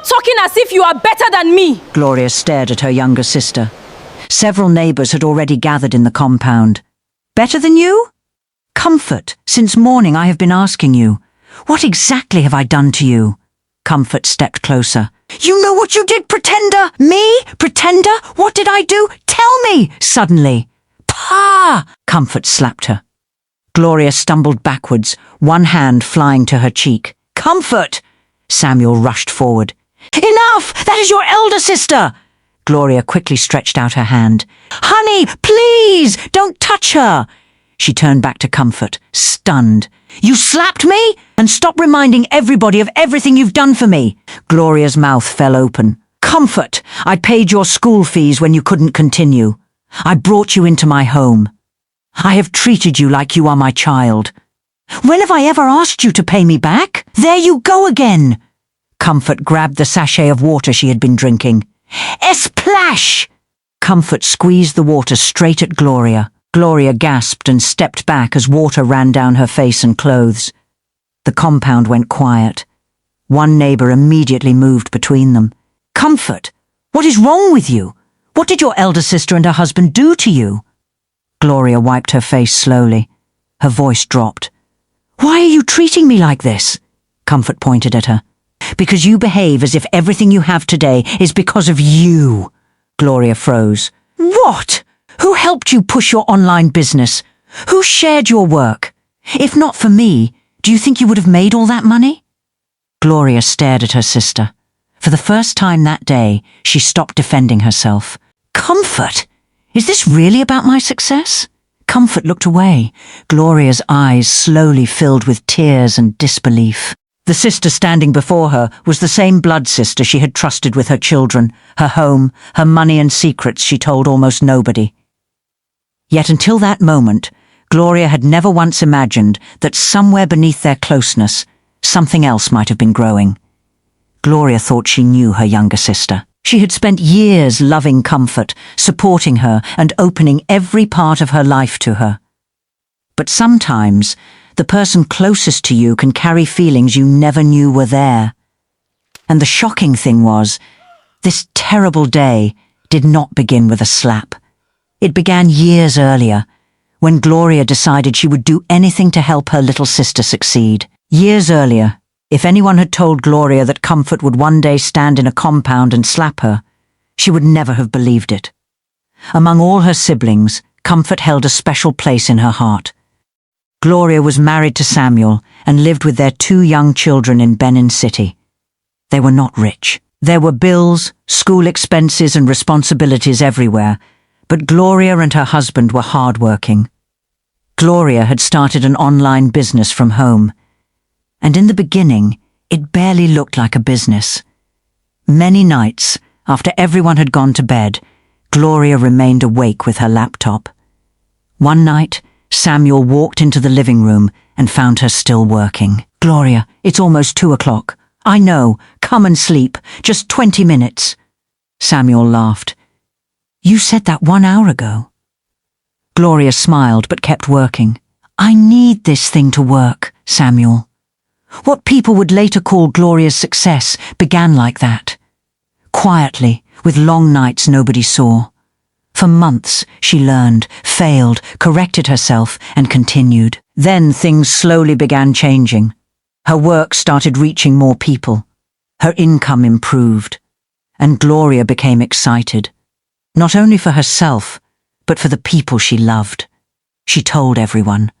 talking as if you are better than me. Gloria stared at her younger sister. Several neighbours had already gathered in the compound. Better than you? Comfort, since morning I have been asking you. What exactly have I done to you? Comfort stepped closer. You know what you did, pretender? Me? Pretender? What did I do? Tell me! Suddenly. Pa! Comfort slapped her. Gloria stumbled backwards, one hand flying to her cheek. Comfort! Samuel rushed forward. Enough! That is your elder sister! Gloria quickly stretched out her hand. Honey, please! Don't touch her! She turned back to Comfort, stunned. You slapped me? And stop reminding everybody of everything you've done for me. Gloria's mouth fell open. Comfort, I paid your school fees when you couldn't continue. I brought you into my home. I have treated you like you are my child. When have I ever asked you to pay me back? There you go again. Comfort grabbed the sachet of water she had been drinking. Splash! Comfort squeezed the water straight at Gloria. Gloria gasped and stepped back as water ran down her face and clothes. The compound went quiet. One neighbour immediately moved between them. Comfort, what is wrong with you? What did your elder sister and her husband do to you? Gloria wiped her face slowly. Her voice dropped. Why are you treating me like this? Comfort pointed at her. Because you behave as if everything you have today is because of you. Gloria froze. What? Who helped you push your online business? Who shared your work? If not for me, do you think you would have made all that money? Gloria stared at her sister. For the first time that day, she stopped defending herself. Comfort? Is this really about my success? Comfort looked away. Gloria's eyes slowly filled with tears and disbelief. The sister standing before her was the same blood sister she had trusted with her children, her home, her money and secrets she told almost nobody. Yet until that moment, Gloria had never once imagined that somewhere beneath their closeness, something else might have been growing. Gloria thought she knew her younger sister. She had spent years loving Comfort, supporting her and opening every part of her life to her. But sometimes, the person closest to you can carry feelings you never knew were there. And the shocking thing was, this terrible day did not begin with a slap. It began years earlier, when Gloria decided she would do anything to help her little sister succeed. Years earlier, if anyone had told Gloria that Comfort would one day stand in a compound and slap her, she would never have believed it. Among all her siblings, Comfort held a special place in her heart. Gloria was married to Samuel and lived with their 2 young children in Benin City. They were not rich. There were bills, school expenses and responsibilities everywhere, but Gloria and her husband were hard-working. Gloria had started an online business from home, and in the beginning, it barely looked like a business. Many nights, after everyone had gone to bed, Gloria remained awake with her laptop. One night, Samuel walked into the living room and found her still working. Gloria, it's almost 2 o'clock. I know, come and sleep, just 20 minutes. Samuel laughed. You said that 1 hour ago. Gloria smiled but kept working. I need this thing to work, Samuel. What people would later call Gloria's success began like that. Quietly, with long nights nobody saw. For months, she learned, failed, corrected herself, and continued. Then things slowly began changing. Her work started reaching more people. Her income improved. And Gloria became excited. Not only for herself, but for the people she loved. She told everyone,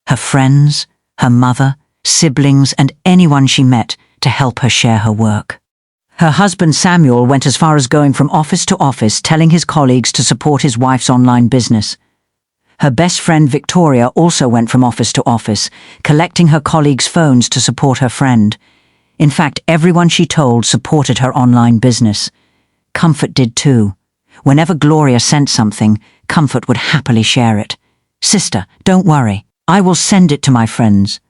her friends, her mother, siblings, and anyone she met to help her share her work. Her husband Samuel went as far as going from office to office telling his colleagues to support his wife's online business. Her best friend Victoria also went from office to office, collecting her colleagues' phones to support her friend. In fact, everyone she told supported her online business. Comfort did too. Whenever Gloria sent something, Comfort would happily share it. Sister, don't worry. I will send it to my friends.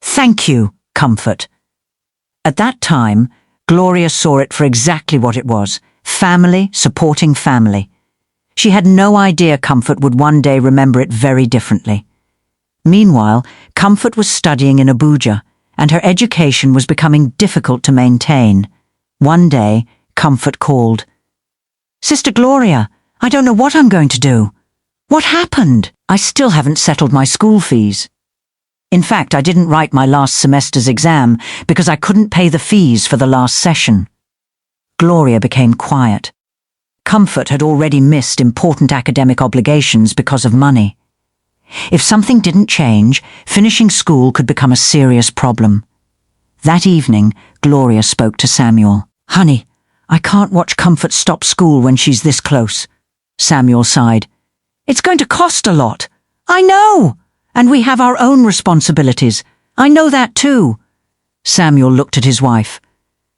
Thank you, Comfort. At that time, Gloria saw it for exactly what it was. Family supporting family. She had no idea Comfort would one day remember it very differently. Meanwhile, Comfort was studying in Abuja, and her education was becoming difficult to maintain. One day, Comfort called. "Sister Gloria, I don't know what I'm going to do. What happened? I still haven't settled my school fees. In fact, I didn't write my last semester's exam because I couldn't pay the fees for the last session." Gloria became quiet. Comfort had already missed important academic obligations because of money. If something didn't change, finishing school could become a serious problem. That evening, Gloria spoke to Samuel. "Honey, I can't watch Comfort stop school when she's this close." Samuel sighed. "It's going to cost a lot." "I know! And we have our own responsibilities. I know that too." Samuel looked at his wife.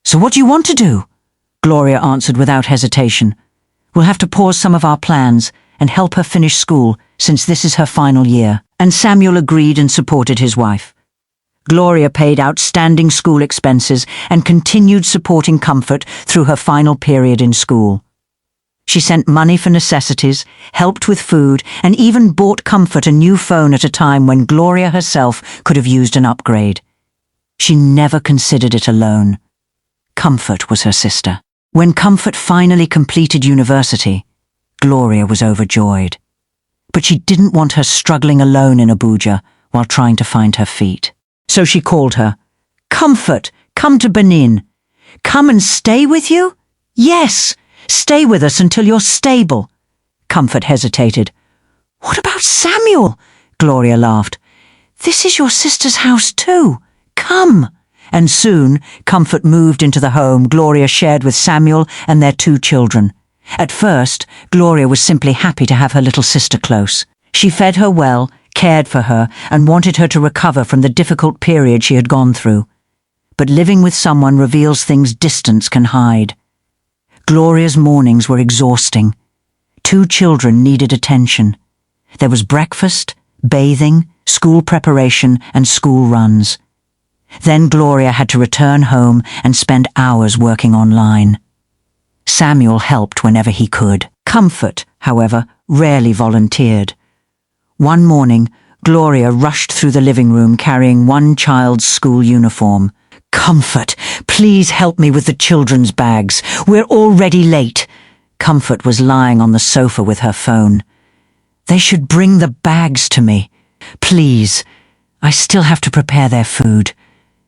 "So what do you want to do?" Gloria answered without hesitation. "We'll have to pause some of our plans and help her finish school since this is her final year." And Samuel agreed and supported his wife. Gloria paid outstanding school expenses and continued supporting Comfort through her final period in school. She sent money for necessities, helped with food, and even bought Comfort a new phone at a time when Gloria herself could have used an upgrade. She never considered it alone. Comfort was her sister. When Comfort finally completed university, Gloria was overjoyed. But she didn't want her struggling alone in Abuja while trying to find her feet. So she called her. "Comfort, come to Benin. Come and stay with you?" "Yes, stay with us until you're stable." Comfort hesitated. "What about Samuel?" Gloria laughed. "This is your sister's house too. Come." And soon, Comfort moved into the home Gloria shared with Samuel and their 2 children. At first, Gloria was simply happy to have her little sister close. She fed her well, cared for her, and wanted her to recover from the difficult period she had gone through. But living with someone reveals things distance can hide. Gloria's mornings were exhausting. 2 children needed attention. There was breakfast, bathing, school preparation, and school runs. Then Gloria had to return home and spend hours working online. Samuel helped whenever he could. Comfort, however, rarely volunteered. One morning, Gloria rushed through the living room carrying one child's school uniform. "Comfort, please help me with the children's bags. We're already late." Comfort was lying on the sofa with her phone. "They should bring the bags to me. Please, I still have to prepare their food."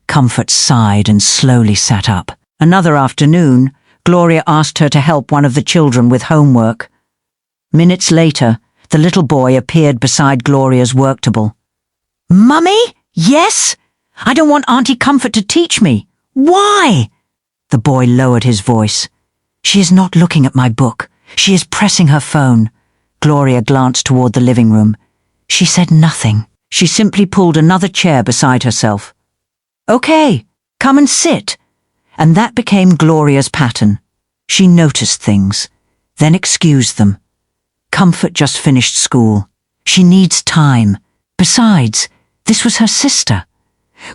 Comfort sighed and slowly sat up. Another afternoon, Gloria asked her to help one of the children with homework. Minutes later, the little boy appeared beside Gloria's work table. "Mummy? Yes? I don't want Auntie Comfort to teach me. Why?" The boy lowered his voice. "She is not looking at my book. She is pressing her phone." Gloria glanced toward the living room. She said nothing. She simply pulled another chair beside herself. "Okay, come and sit." And that became Gloria's pattern. She noticed things, then excused them. Comfort just finished school. She needs time. Besides, this was her sister.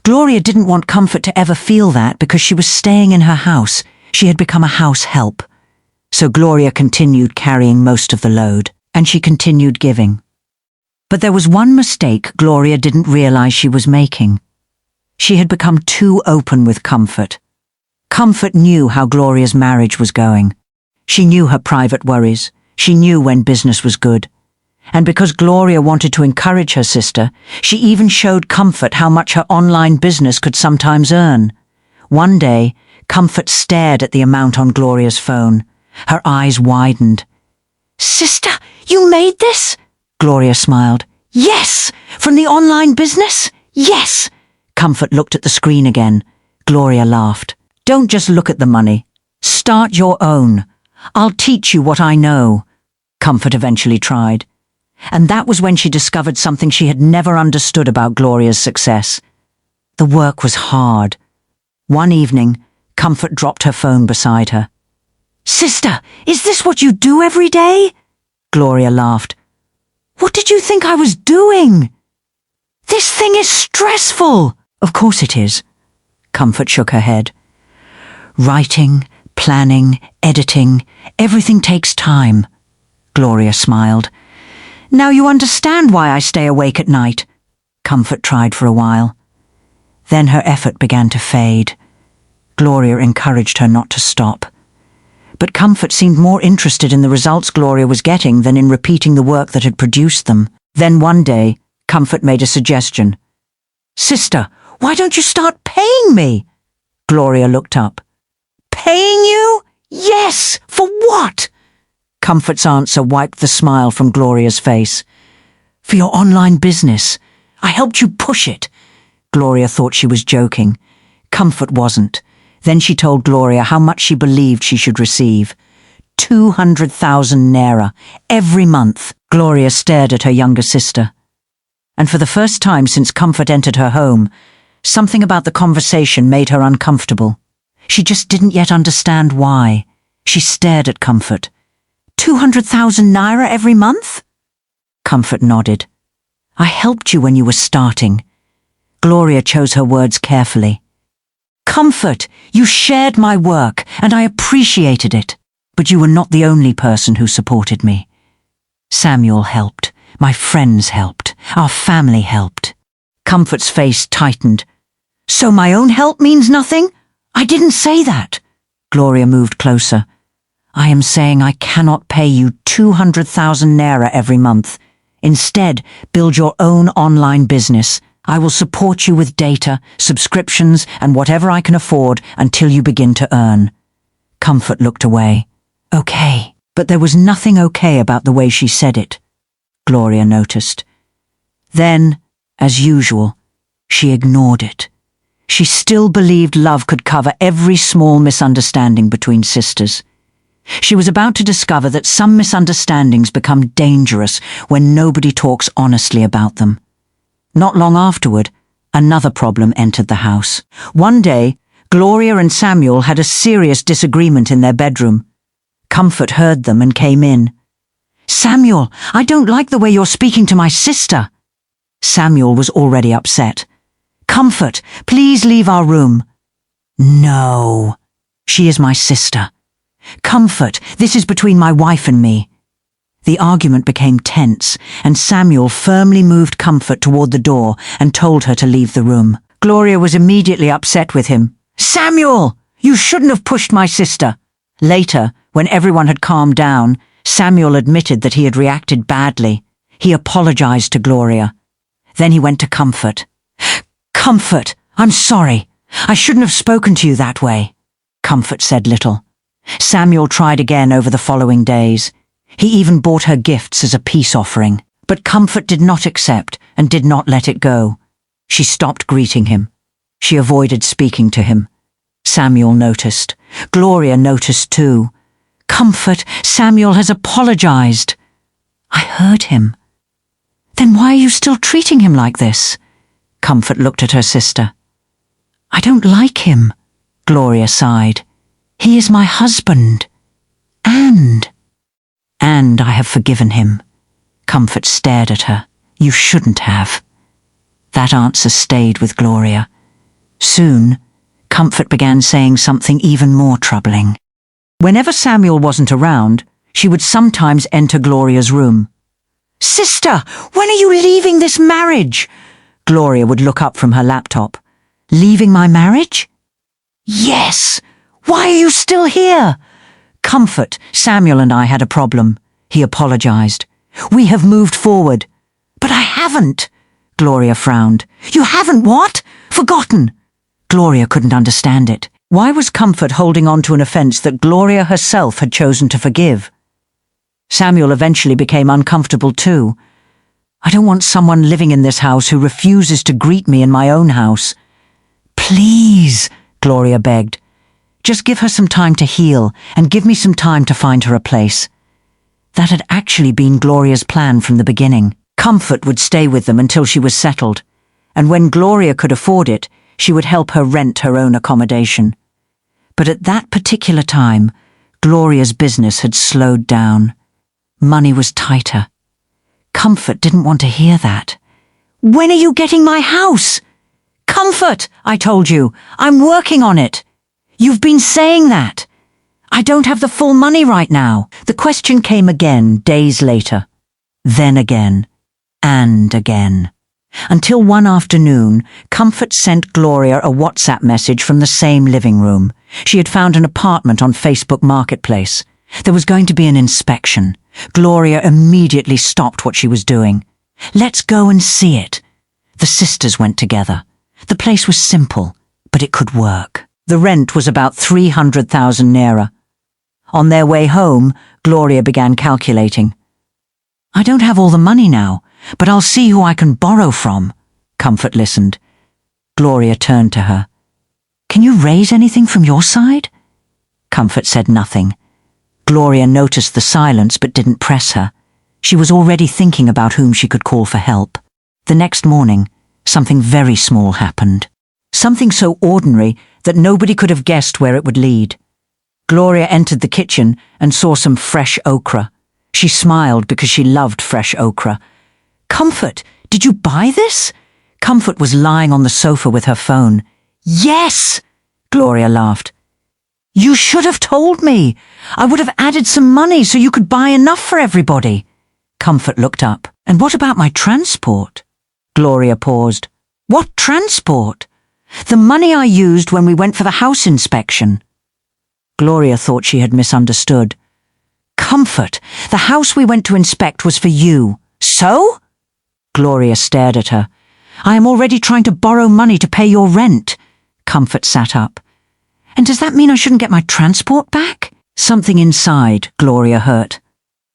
Gloria didn't want Comfort to ever feel that because she was staying in her house. She had become a house help. So Gloria continued carrying most of the load, and she continued giving. But there was one mistake Gloria didn't realize she was making. She had become too open with Comfort. Comfort knew how Gloria's marriage was going. She knew her private worries. She knew when business was good. And because Gloria wanted to encourage her sister, she even showed Comfort how much her online business could sometimes earn. One day, Comfort stared at the amount on Gloria's phone. Her eyes widened. "Sister, you made this?" Gloria smiled. "Yes! From the online business? Yes!" Comfort looked at the screen again. Gloria laughed. "Don't just look at the money. Start your own. I'll teach you what I know." Comfort eventually tried. And that was when she discovered something she had never understood about Gloria's success. The work was hard. One evening, Comfort dropped her phone beside her. "Sister, is this what you do every day?" Gloria laughed. "What did you think I was doing?" "This thing is stressful." "Of course it is." Comfort shook her head. "Writing, planning, editing, everything takes time." Gloria smiled. "Now you understand why I stay awake at night." Comfort tried for a while. Then her effort began to fade. Gloria encouraged her not to stop. But Comfort seemed more interested in the results Gloria was getting than in repeating the work that had produced them. Then one day, Comfort made a suggestion. "Sister, why don't you start paying me?" Gloria looked up. "Paying you? Yes! For what?" Comfort's answer wiped the smile from Gloria's face. "For your online business. I helped you push it." Gloria thought she was joking. Comfort wasn't. Then she told Gloria how much she believed she should receive. 200,000 naira every month. Gloria stared at her younger sister. And for the first time since Comfort entered her home, something about the conversation made her uncomfortable. She just didn't yet understand why. She stared at Comfort. 200,000 naira every month? Comfort nodded. "I helped you when you were starting." Gloria chose her words carefully. "Comfort, you shared my work, and I appreciated it. But you were not the only person who supported me. Samuel helped. My friends helped. Our family helped." Comfort's face tightened. "So my own help means nothing? I didn't say that." Gloria moved closer. "I am saying I cannot pay you 200,000 naira every month. Instead, build your own online business. I will support you with data, subscriptions, and whatever I can afford until you begin to earn." Comfort looked away. "Okay." But there was nothing okay about the way she said it, Gloria noticed. Then, as usual, she ignored it. She still believed love could cover every small misunderstanding between sisters. She was about to discover that some misunderstandings become dangerous when nobody talks honestly about them. Not long afterward, another problem entered the house. One day, Gloria and Samuel had a serious disagreement in their bedroom. Comfort heard them and came in. "Samuel, I don't like the way you're speaking to my sister." Samuel was already upset. "Comfort, please leave our room." "No, she is my sister." "Comfort, this is between my wife and me." The argument became tense, and Samuel firmly moved Comfort toward the door and told her to leave the room. Gloria was immediately upset with him. "Samuel, you shouldn't have pushed my sister." Later, when everyone had calmed down, Samuel admitted that he had reacted badly. He apologized to Gloria. Then he went to Comfort. "Comfort, I'm sorry. I shouldn't have spoken to you that way." Comfort said little. Samuel tried again over the following days. He even bought her gifts as a peace offering. But Comfort did not accept and did not let it go. She stopped greeting him. She avoided speaking to him. Samuel noticed. Gloria noticed too. "Comfort, Samuel has apologized." "I heard him." "Then why are you still treating him like this?" Comfort looked at her sister. "I don't like him," Gloria sighed. "He is my husband. And I have forgiven him." Comfort stared at her. "You shouldn't have." That answer stayed with Gloria. Soon, Comfort began saying something even more troubling. Whenever Samuel wasn't around, she would sometimes enter Gloria's room. "Sister, when are you leaving this marriage?" Gloria would look up from her laptop. "Leaving my marriage?" "Yes. Why are you still here?" "Comfort, Samuel and I had a problem." He apologized. "We have moved forward." "But I haven't." Gloria frowned. "You haven't what? Forgotten?" Gloria couldn't understand it. Why was Comfort holding on to an offense that Gloria herself had chosen to forgive? Samuel eventually became uncomfortable too. "I don't want someone living in this house who refuses to greet me in my own house." "Please," Gloria begged. "Just give her some time to heal and give me some time to find her a place." That had actually been Gloria's plan from the beginning. Comfort would stay with them until she was settled, and when Gloria could afford it, she would help her rent her own accommodation. But at that particular time, Gloria's business had slowed down. Money was tighter. Comfort didn't want to hear that. "When are you getting my house?" "Comfort, I told you. I'm working on it." "You've been saying that." "I don't have the full money right now." The question came again days later. Then again. And again. Until one afternoon, Comfort sent Gloria a WhatsApp message from the same living room. She had found an apartment on Facebook Marketplace. There was going to be an inspection. Gloria immediately stopped what she was doing. "Let's go and see it." The sisters went together. The place was simple, but it could work. The rent was about 300,000 naira. On their way home, Gloria began calculating. "I don't have all the money now, but I'll see who I can borrow from." Comfort listened. Gloria turned to her. "Can you raise anything from your side?" Comfort said nothing. Gloria noticed the silence but didn't press her. She was already thinking about whom she could call for help. The next morning, something very small happened. Something so ordinary that nobody could have guessed where it would lead. Gloria entered the kitchen and saw some fresh okra. She smiled because she loved fresh okra. "Comfort, did you buy this?" Comfort was lying on the sofa with her phone. "Yes!" Gloria laughed. "You should have told me. I would have added some money so you could buy enough for everybody." Comfort looked up. "And what about my transport?" Gloria paused. "What transport?" "The money I used when we went for the house inspection." Gloria thought she had misunderstood. "Comfort, the house we went to inspect was for you. So?" Gloria stared at her. "I am already trying to borrow money to pay your rent." Comfort sat up. "And does that mean I shouldn't get my transport back?" Something inside Gloria hurt.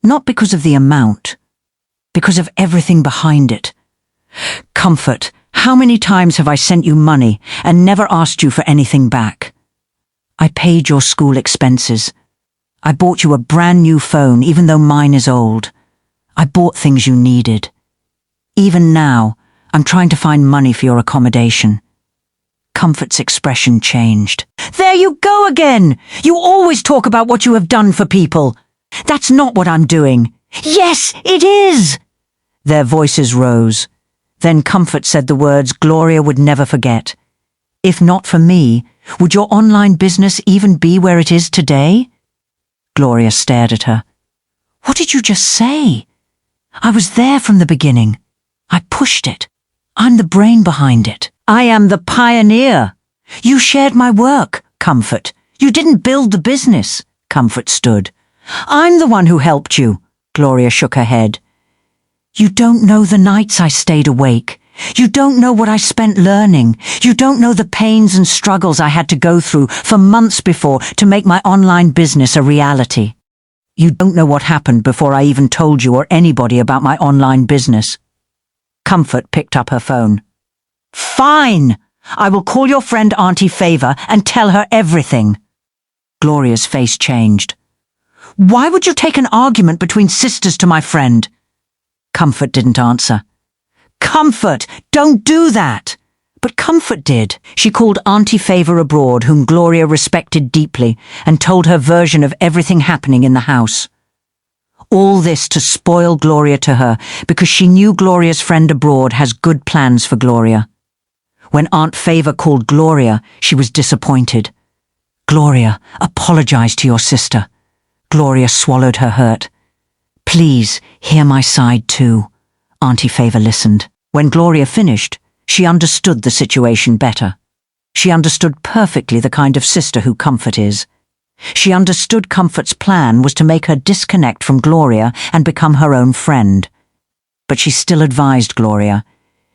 Not because of the amount, because of everything behind it. "Comfort, how many times have I sent you money and never asked you for anything back? I paid your school expenses. I bought you a brand new phone even though mine is old. I bought things you needed. Even now, I'm trying to find money for your accommodation." Comfort's expression changed. "There you go again! You always talk about what you have done for people. That's not what I'm doing." "Yes, it is!" Their voices rose. Then Comfort said the words Gloria would never forget. "If not for me, would your online business even be where it is today?" Gloria stared at her. "What did you just say?" "I was there from the beginning. I pushed it. I'm the brain behind it. I am the pioneer. You shared my work, Comfort. You didn't build the business." Comfort stood. "I'm the one who helped you." Gloria shook her head. "You don't know the nights I stayed awake. You don't know what I spent learning. You don't know the pains and struggles I had to go through for months before to make my online business a reality. You don't know what happened before I even told you or anybody about my online business." Comfort picked up her phone. "Fine! I will call your friend Auntie Favor and tell her everything." Gloria's face changed. "Why would you take an argument between sisters to my friend?" Comfort didn't answer. "Comfort, don't do that!" But Comfort did. She called Auntie Favor abroad, whom Gloria respected deeply, and told her version of everything happening in the house. All this to spoil Gloria to her, because she knew Gloria's friend abroad has good plans for Gloria. When Aunt Favor called Gloria, she was disappointed. "Gloria, apologize to your sister." Gloria swallowed her hurt. "Please, hear my side too." Auntie Favor listened. When Gloria finished, she understood the situation better. She understood perfectly the kind of sister who Comfort is. She understood Comfort's plan was to make her disconnect from Gloria and become her own friend. But she still advised Gloria,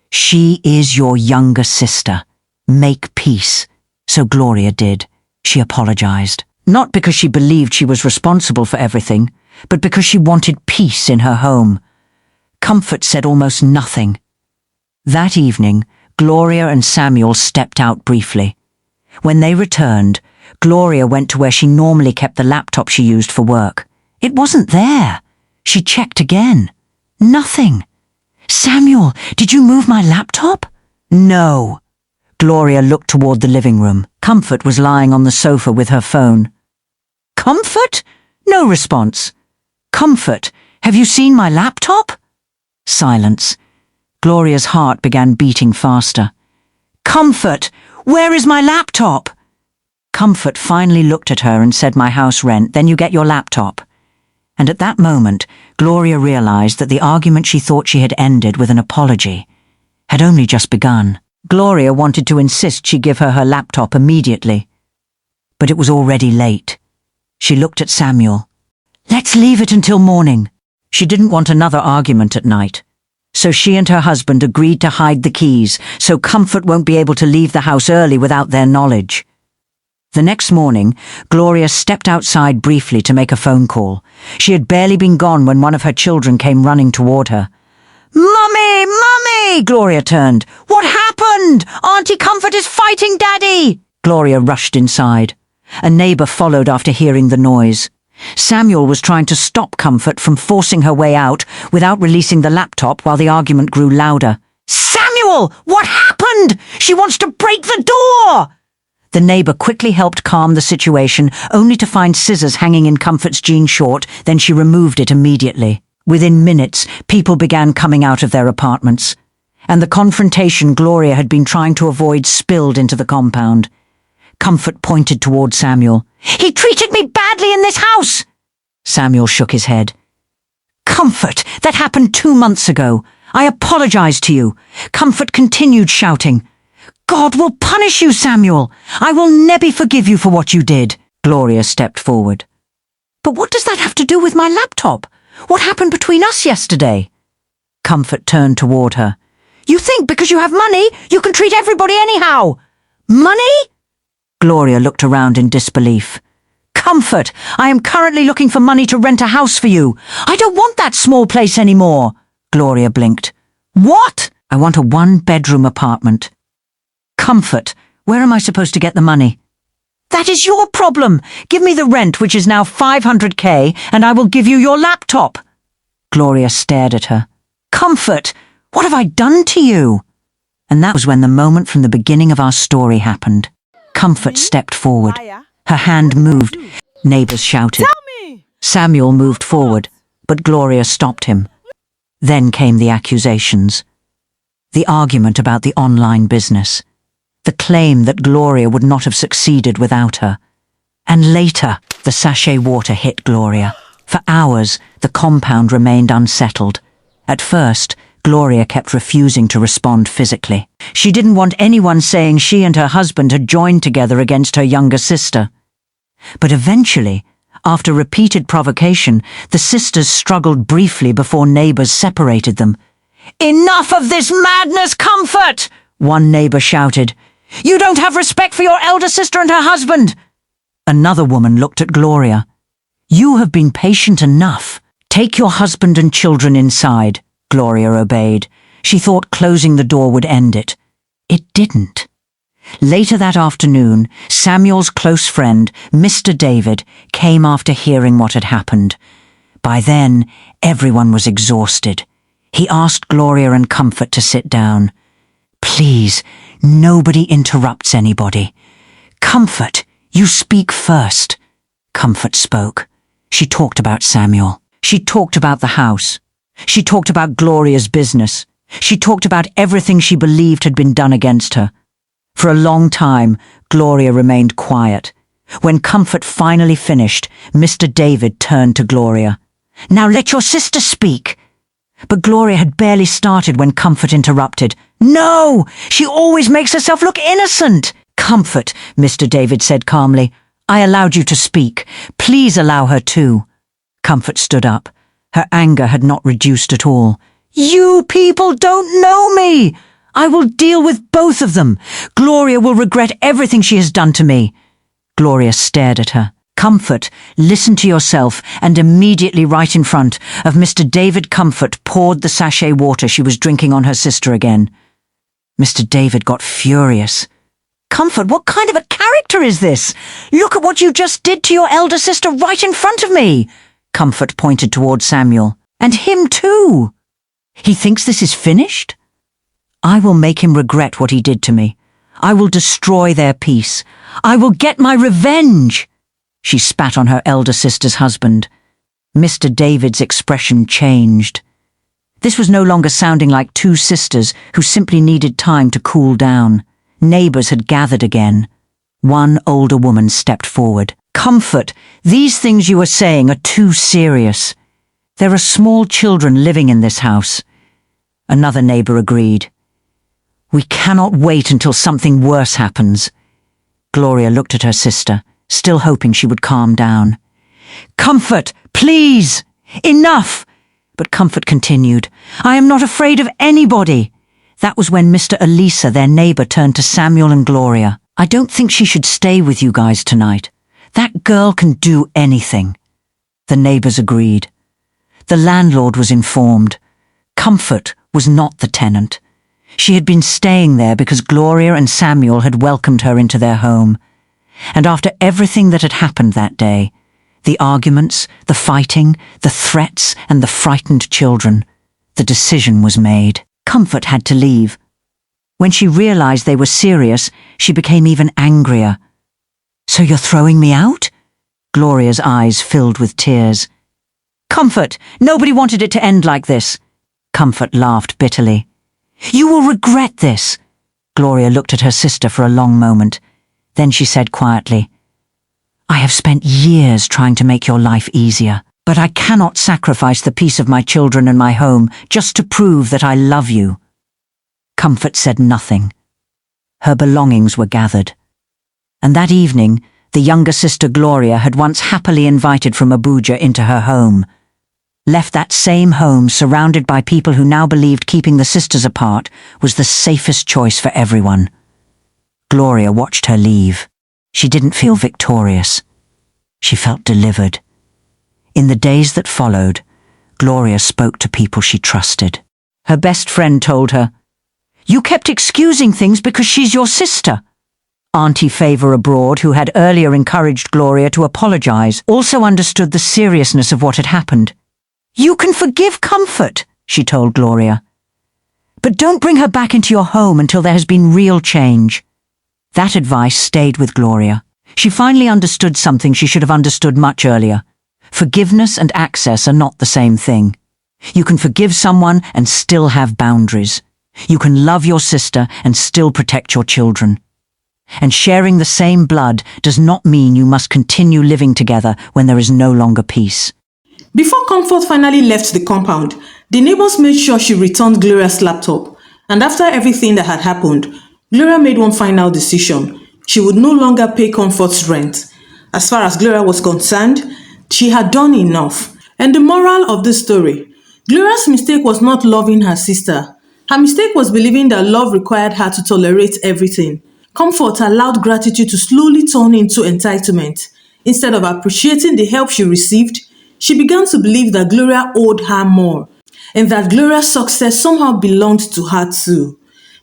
"She is your younger sister. Make peace." So Gloria did. She apologized. Not because she believed she was responsible for everything, but because she wanted peace in her home. Comfort said almost nothing. That evening, Gloria and Samuel stepped out briefly. When they returned, Gloria went to where she normally kept the laptop she used for work. It wasn't there. She checked again. Nothing. "Samuel, did you move my laptop?" "No." Gloria looked toward the living room. Comfort was lying on the sofa with her phone. "Comfort?" No response. "Comfort, have you seen my laptop?" Silence. Gloria's heart began beating faster. "Comfort, where is my laptop?" Comfort finally looked at her and said, "My house rent, then you get your laptop." And at that moment, Gloria realized that the argument she thought she had ended with an apology had only just begun. Gloria wanted to insist she give her laptop immediately. But it was already late. She looked at Samuel. "Let's leave it until morning." She didn't want another argument at night. So she and her husband agreed to hide the keys so Comfort won't be able to leave the house early without their knowledge. The next morning, Gloria stepped outside briefly to make a phone call. She had barely been gone when one of her children came running toward her. "Mummy! Mummy!" Gloria turned. "What happened? Auntie Comfort is fighting Daddy!" Gloria rushed inside. A neighbour followed after hearing the noise. Samuel was trying to stop Comfort from forcing her way out without releasing the laptop while the argument grew louder. "Samuel! What happened? She wants to break the door!" The neighbour quickly helped calm the situation, only to find scissors hanging in Comfort's jean short, then she removed it immediately. Within minutes, people began coming out of their apartments, and the confrontation Gloria had been trying to avoid spilled into the compound. Comfort pointed toward Samuel. "He treated me badly in this house!" Samuel shook his head. "Comfort, that happened 2 months ago. I apologize to you." Comfort continued shouting. "God will punish you, Samuel. I will never forgive you for what you did." Gloria stepped forward. "But what does that have to do with my laptop? What happened between us yesterday?" Comfort turned toward her. "You think because you have money, you can treat everybody anyhow? Money?" Gloria looked around in disbelief. "Comfort, I am currently looking for money to rent a house for you. I don't want that small place anymore." Gloria blinked. "What?" "I want a 1-bedroom apartment." "Comfort, where am I supposed to get the money?" "That is your problem. Give me the rent, which is now 500K, and I will give you your laptop." Gloria stared at her. "Comfort, what have I done to you?" And that was when the moment from the beginning of our story happened. Comfort stepped forward. Her hand moved. Neighbours shouted. Tell me! Samuel moved forward, but Gloria stopped him. Then came the accusations. The argument about the online business. The claim that Gloria would not have succeeded without her. And later, the sachet water hit Gloria. For hours, the compound remained unsettled. At first, Gloria kept refusing to respond physically. She didn't want anyone saying she and her husband had joined together against her younger sister. But eventually, after repeated provocation, the sisters struggled briefly before neighbours separated them. "Enough of this madness, Comfort!" one neighbour shouted. "You don't have respect for your elder sister and her husband." Another woman looked at Gloria. "You have been patient enough. Take your husband and children inside." Gloria obeyed. She thought closing the door would end it. It didn't. Later that afternoon, Samuel's close friend, Mr. David, came after hearing what had happened. By then, everyone was exhausted. He asked Gloria and Comfort to sit down. "Please, nobody interrupts anybody. Comfort, you speak first." Comfort spoke. She talked about Samuel. She talked about the house. She talked about Gloria's business. She talked about everything she believed had been done against her. For a long time, Gloria remained quiet. When Comfort finally finished, Mr. David turned to Gloria. "Now let your sister speak." But Gloria had barely started when Comfort interrupted. "No! She always makes herself look innocent." "Comfort," Mr. David said calmly. "I allowed you to speak. Please allow her too." Comfort stood up. Her anger had not reduced at all. "You people don't know me! I will deal with both of them. Gloria will regret everything she has done to me." Gloria stared at her. Comfort, listen to yourself, and immediately right in front of Mr. David Comfort poured the sachet water she was drinking on her sister again. Mr. David got furious. "Comfort, what kind of a character is this? Look at what you just did to your elder sister right in front of me." Comfort pointed toward Samuel. "And him too. He thinks this is finished? I will make him regret what he did to me. I will destroy their peace. I will get my revenge." She spat on her elder sister's husband. Mr. David's expression changed. This was no longer sounding like two sisters who simply needed time to cool down. Neighbours had gathered again. One older woman stepped forward. "Comfort, these things you are saying are too serious. There are small children living in this house." Another neighbour agreed. We cannot wait until something worse happens. Gloria looked at her sister, still hoping she would calm down. Comfort, please! Enough! But Comfort continued. I am not afraid of anybody. That was when Mr. Elisa, their neighbour, turned to Samuel and Gloria. I don't think she should stay with you guys tonight. That girl can do anything. The neighbours agreed. The landlord was informed. Comfort was not the tenant. She had been staying there because Gloria and Samuel had welcomed her into their home. And after everything that had happened that day, the arguments, the fighting, the threats, and the frightened children, the decision was made. Comfort had to leave. When she realized they were serious, she became even angrier. So you're throwing me out? Gloria's eyes filled with tears. Comfort, nobody wanted it to end like this. Comfort laughed bitterly. You will regret this. Gloria looked at her sister for a long moment. Then she said quietly, I have spent years trying to make your life easier, but I cannot sacrifice the peace of my children and my home just to prove that I love you. Comfort said nothing. Her belongings were gathered. And that evening, the younger sister Gloria had once happily invited from Abuja into her home. Left that same home surrounded by people who now believed keeping the sisters apart was the safest choice for everyone. Gloria watched her leave. She didn't feel victorious. She felt delivered. In the days that followed, Gloria spoke to people she trusted. Her best friend told her, You kept excusing things because she's your sister. Auntie Favour Abroad, who had earlier encouraged Gloria to apologize, also understood the seriousness of what had happened. You can forgive Comfort, she told Gloria. But don't bring her back into your home until there has been real change. That advice stayed with Gloria. She finally understood something she should have understood much earlier. Forgiveness and access are not the same thing. You can forgive someone and still have boundaries. You can love your sister and still protect your children. And sharing the same blood does not mean you must continue living together when there is no longer peace. Before Comfort finally left the compound, the neighbors made sure she returned Gloria's laptop. And after everything that had happened, Gloria made one final decision. She would no longer pay Comfort's rent. As far as Gloria was concerned, she had done enough. And the moral of the story, Gloria's mistake was not loving her sister. Her mistake was believing that love required her to tolerate everything. Comfort allowed gratitude to slowly turn into entitlement. Instead of appreciating the help she received, she began to believe that Gloria owed her more, and that Gloria's success somehow belonged to her too.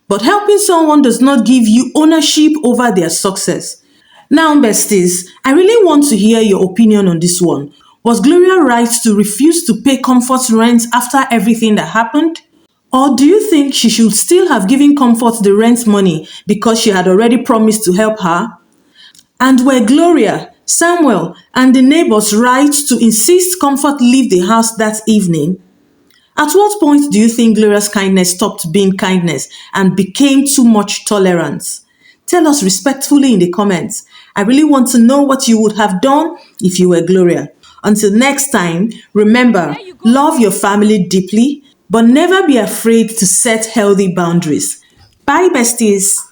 But helping someone does not give you ownership over their success. Now, besties, I really want to hear your opinion on this one. Was Gloria right to refuse to pay Comfort's rent after everything that happened? Or do you think she should still have given Comfort the rent money because she had already promised to help her? And were Gloria, Samuel, and the neighbors right to insist Comfort leave the house that evening? At what point do you think Gloria's kindness stopped being kindness and became too much tolerance? Tell us respectfully in the comments. I really want to know what you would have done if you were Gloria. Until next time, remember, love your family deeply, but never be afraid to set healthy boundaries. Bye, besties.